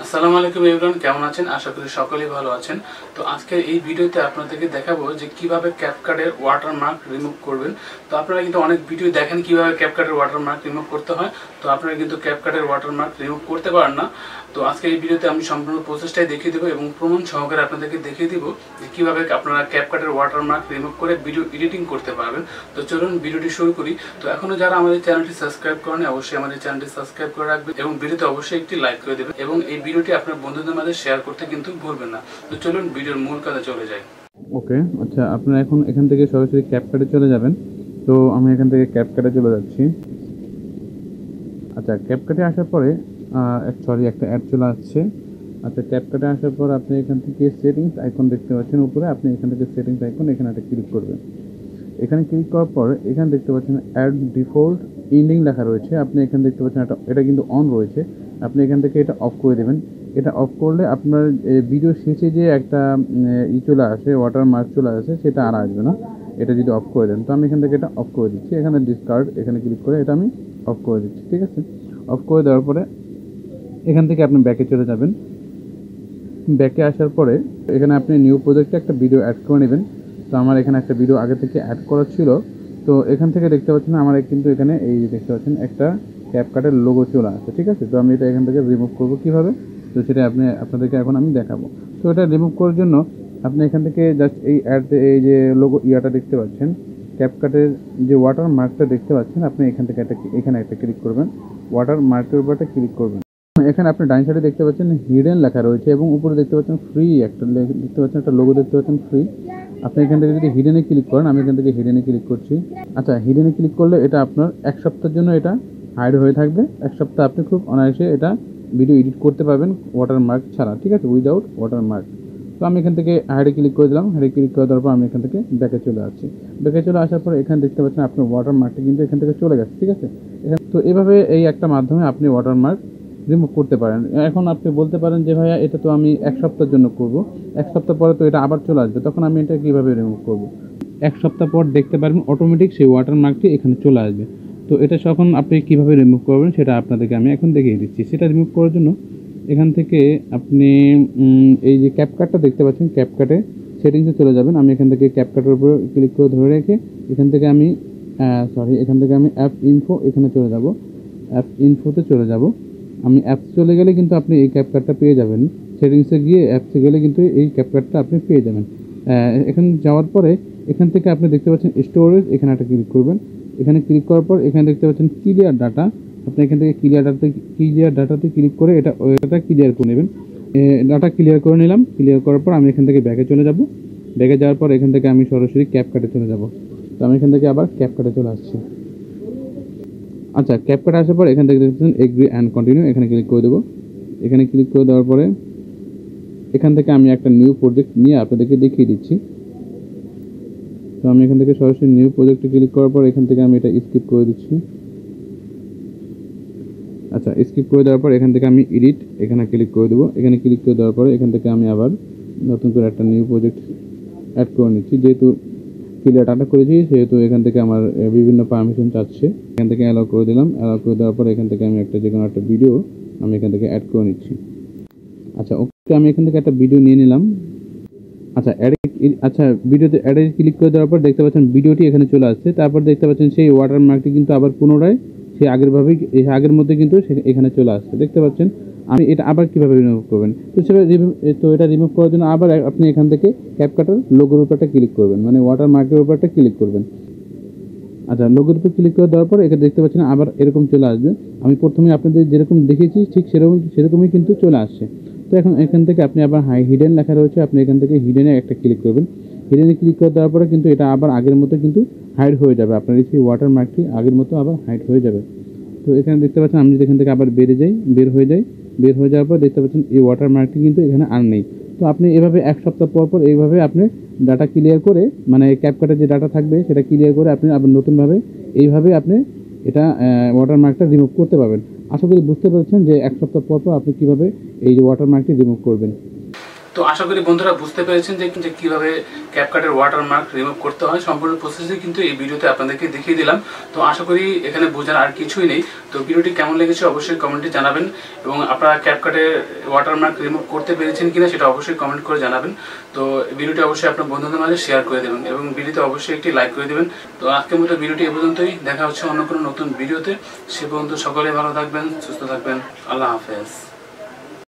আসসালামু আলাইকুম এভরিওয়ান, কেমন আছেন? আশা করি সকলেই ভালো আছেন। তো আজকের এই ভিডিওতে আপনাদেরকে দেখাবো যে কিভাবে ক্যাপকাটের ওয়াটারমার্ক রিমুভ করবেন। তো আপনারা কিন্তু অনেক ভিডিও দেখেন কিভাবে ক্যাপকাটের ওয়াটারমার্ক রিমুভ করতে হয়। তো আপনারা কিন্তু ক্যাপকাটের ওয়াটারমার্ক রিমুভ করতে পারেন না। তো আজকের এই ভিডিওতে আমি সম্পূর্ণ প্রসেসটাই দেখিয়ে দেবো এবং প্রমাণ সহকারে আপনাদেরকে দেখিয়ে দিব যে কিভাবে আপনারা ক্যাপকাটের ওয়াটারমার্ক রিমুভ করে ভিডিও এডিটিং করতে পারবেন। তো চলুন ভিডিওটি শুরু করি। তো এখনো যারা আমাদের চ্যানেলটি সাবস্ক্রাইব করেন অবশ্যই আমাদের চ্যানেলটি সাবস্ক্রাইব করে রাখবেন এবং ভিডিওতে অবশ্যই একটি লাইক করে দেবেন এবং এই ভিডিওটি আপনার বন্ধুদের মাঝে শেয়ার করতে কিন্তু ভুলবেন না। তো চলুন ভিডিওর মূল কাজে চলে যাই। ওকে, আচ্ছা, আপনারা এখন এখান থেকে সরাসরি ক্যাপকাটে চলে যাবেন। তো আমি এখান থেকে ক্যাপকাটে চলে যাচ্ছি। আচ্ছা, ক্যাপকাটে আসার পরে একটা অ্যাড চলে আসছে। আচ্ছা, ক্যাপকাটে আসার পর আপনি এখান থেকে সেটিংস আইকন দেখতে পাচ্ছেন উপরে। আপনি এখান থেকে সেটিংস আইকন এখানে একটা ক্লিক করবেন। এখানে ক্লিক করার পর এখানে দেখতে পাচ্ছেন অ্যাড ডিফল্ট ইন্ডিং লেখা রয়েছে। আপনি এখানে দেখতে পাচ্ছেন এটা কিন্তু অন রয়েছে। আপনি এখান থেকে এটা অফ করে দেবেন। এটা অফ করলে আপনার ভিডিও শেষে যে একটা চলে আসে, ওয়াটারমার্ক চলে আসে, সেটা আর আসবে না এটা যদি অফ করে দেন। তো আমি এখান থেকে এটা অফ করে দিচ্ছি। এখানে ডিসকার্ড এখানে ক্লিক করে এটা আমি অফ করে দিচ্ছি। ঠিক আছে, অফ করে দেওয়ার পরে এখান থেকে আপনি ব্যাকে চলে যাবেন। ব্যাকে আসার পরে এখানে আপনি নিউ প্রজেক্টে একটা ভিডিও অ্যাড করে নেবেন। তো আমার এখানে একটা ভিডিও আগে থেকে অ্যাড করা ছিল। তো এখান থেকে দেখতে পাচ্ছেন আমার কিন্তু এখানে এই দেখতে পাচ্ছেন একটা ক্যাপকাটের লোগো চলে আসে। ঠিক আছে, তো আমি এটা এখান থেকে রিমুভ করব কীভাবে, তো সেটা আপনাদেরকে এখন আমি দেখাবো। তো এটা রিমুভ করার জন্য আপনি এখান থেকে জাস্ট এই যে লোগো ইয়াটা দেখতে পাচ্ছেন, ক্যাপকাটের যে ওয়াটার মার্কটা দেখতে পাচ্ছেন, আপনি এখান থেকে এখানে একটা ক্লিক করবেন। ওয়াটার মার্কের উপর একটা ক্লিক করবেন। এখানে আপনি ডান সাইডে দেখতে পাচ্ছেন হিডেন লেখা রয়েছে এবং উপরে দেখতে পাচ্ছেন ফ্রি দেখতে পাচ্ছেন একটা লোগো দেখতে পাচ্ছেন ফ্রি। আপনি এখান থেকে যদি হিডেনে ক্লিক করেন, আমি এখান থেকে হিডেনে ক্লিক করছি। আচ্ছা, হিডেনে ক্লিক করলে এটা আপনার এক সপ্তাহের জন্য এটা হাইড হয়ে থাকবে। এক সপ্তাহ আপনি খুব অনায়াসে এটা ভিডিও এডিট করতে পারবেন ওয়াটারমার্ক ছাড়া। ঠিক আছে, উইদাউট ওয়াটারমার্ক। তো আমি এখান থেকে হাইডে ক্লিক করে দিলাম। হাইডে ক্লিক করে দেওয়ার পর আমি এখান থেকে ব্যাকে চলে আসছি। ব্যাকে চলে আসার পর এখানে দেখতে পাচ্ছেন আপনার ওয়াটারমার্কটি কিন্তু এখান থেকে চলে গেছে। ঠিক আছে, তো এভাবে এই একটা মাধ্যমে আপনি ওয়াটারমার্ক রিমুভ করতে পারেন। এখন আপনি বলতে পারেন যে ভাইয়া এটা তো আমি এক সপ্তাহের জন্য করব, এক সপ্তাহ পরে তো এটা আবার চলে আসবে, তখন আমি এটা কীভাবে রিমুভ করব? এক সপ্তাহ পর দেখতে পারবেন অটোমেটিক সেই ওয়াটারমার্কটি এখানে চলে আসবে। তো এটা যখন আপনি কীভাবে রিমুভ করবেন সেটা আপনাদেরকে আমি এখন দেখিয়ে দিচ্ছি। সেটা রিমুভ করার জন্য এখান থেকে আপনি এই যে ক্যাপকাটটা দেখতে পাচ্ছেন, ক্যাপকাটে সেটিংসে চলে যাবেন। আমি এখান থেকে ক্যাপকাটের উপর ক্লিক করে ধরে রেখে এখান থেকে আমি অ্যাপ ইনফো এখানে চলে যাব। অ্যাপ ইনফোতে চলে যাব। আমি অ্যাপস চলে গেলে কিন্তু আপনি এই ক্যাপকাটটা পেয়ে যাবেন। সেটিংসে গিয়ে অ্যাপসে গেলে কিন্তু এই ক্যাপকাটটা আপনি পেয়ে যাবেন। এখানে যাওয়ার পরে এখান থেকে আপনি দেখতে পাচ্ছেন স্টোরেজ, এখানে একটা ক্লিক করবেন। এখানে ক্লিক করার পর এখানে দেখতে পাচ্ছেন ক্লিয়ার ডাটা। আপনি এখান থেকে ক্লিয়ার ডাটাতে ক্লিক করে এটা ক্লিয়ার করে নেবেন। ডাটা ক্লিয়ার করে নিলাম। ক্লিয়ার করার পর আমি এখান থেকে ব্যাকে চলে যাব। ব্যাকে যাওয়ার পর এখান থেকে আমি সরাসরি ক্যাপকাটে চলে যাব। তো আমি এখান থেকে আবার ক্যাপকাটে চলে আসছি। আচ্ছা, ক্যাপকাট আসার পর এখান থেকে দেখতেছেন এগ্রি অ্যান্ড কন্টিনিউ, এখানে ক্লিক করে দেবো। এখানে ক্লিক করে দেওয়ার পরে এখান থেকে আমি একটা নিউ প্রজেক্ট নিয়ে আপনাদেরকে দেখিয়ে দিচ্ছি। তো আমি এখান থেকে সরাসরি নিউ প্রজেক্টে ক্লিক করার পর এখান থেকে আমি এটা স্কিপ করে দিচ্ছি। আচ্ছা, স্কিপ করে দেওয়ার পর এখান থেকে আমি এডিট এখানে ক্লিক করে দেবো। এখানে ক্লিক করে দেওয়ার পরে এখান থেকে আমি আবার নতুন করে একটা নিউ প্রজেক্ট অ্যাড করে নিচ্ছি। যেহেতু ক্লিয়ার ডাটা করেছি সেহেতু এখান থেকে আমার বিভিন্ন পারমিশন চাচ্ছে। এখান থেকে অ্যালাউ করে দিলাম। অ্যালাউ করে দেওয়ার পর এখান থেকে আমি যে কোনো একটা ভিডিও আমি এখান থেকে অ্যাড করে নিচ্ছি। আচ্ছা, ওকে, আমি এখান থেকে একটা ভিডিও নিয়ে নিলাম। আচ্ছা, ভিডিওতে অ্যাডে ক্লিক করে দেওয়ার পর দেখতে পাচ্ছেন ভিডিওটি এখানে চলে আসছে। তারপর দেখতে পাচ্ছেন সেই ওয়াটারমার্কটি কিন্তু আবার পুনরায় সেই আগের মধ্যে কিন্তু এখানে চলে আসছে। দেখতে পাচ্ছেন আমি এটা আবার কীভাবে রিমুভ করবেন। তো এটা রিমুভ করার জন্য আবার আপনি এখান থেকে ক্যাপকাটের লোগোর উপরটা ক্লিক করবেন, মানে ওয়াটারমার্কের উপরটা ক্লিক করবেন। আচ্ছা, লোগোর উপর ক্লিক করে দেওয়ার পর এখানে দেখতে পাচ্ছেন আবার এরকম চলে আসবে। আমি প্রথমে আপনাদের যেরকম দেখেছি ঠিক সেরকমই কিন্তু চলে আসছে। তো এখন এখান থেকে আপনি আবার হিডেন লেখা রয়েছে, আপনি এখান থেকে হিডেনে একটা ক্লিক করবেন। হিডেনে ক্লিক করে দেওয়ার পরে কিন্তু এটা আবার আগের মতো কিন্তু হাইড হয়ে যাবে। আপনার এই ওয়াটারমার্কটি আগের মতো আবার হাইড হয়ে যাবে। তো এখানে দেখতে পাচ্ছেন আমি যদি এখান থেকে আবার বের হয়ে যাওয়ার পর দেখতে পাচ্ছেন এই ওয়াটারমার্কটি কিন্তু এখানে আর নেই। তো আপনি এভাবে এক সপ্তাহ পর এইভাবে আপনি ডাটা ক্লিয়ার করে, মানে ক্যাপকাটের যে ডাটা থাকবে সেটা ক্লিয়ার করে আপনি আবার নতুনভাবে এইভাবে আপনি এটা ওয়াটারমার্কটা রিমুভ করতে পারবেন। আশা করি বুঝতে পেরেছেন যে এক সপ্তাহ পর আপনি কীভাবে এই যে ওয়াটারমার্কটি রিমুভ করবেন। তো আশা করি বন্ধুরা বুঝতে পেরেছেন যে কিভাবে ক্যাপকাটের ওয়াটারমার্ক রিমুভ করতে হয়। সম্পূর্ণ প্রসেসই কিন্তু এই ভিডিওতে আপনাদেরকে দেখিয়ে দিলাম। তো আশা করি এখানে বোঝার আর কিছুই নেই। তো ভিডিওটি কেমন লেগেছে অবশ্যই কমেন্টে জানাবেন, এবং আপনারা ক্যাপকাটের ওয়াটারমার্ক রিমুভ করতে পেরেছেন কিনা সেটা অবশ্যই কমেন্ট করে জানাবেন। তো ভিডিওটি অবশ্যই আপনার বন্ধুদের মাঝে শেয়ার করে দেবেন এবং ভিডিওতে অবশ্যই একটি লাইক করে দেবেন। তো আজকের মতো ভিডিওটি এ পর্যন্তই, দেখা হচ্ছে অন্য কোনো নতুন ভিডিওতে। সে পর্যন্ত সকলে ভালো থাকবেন, সুস্থ থাকবেন। আল্লাহ হাফেজ।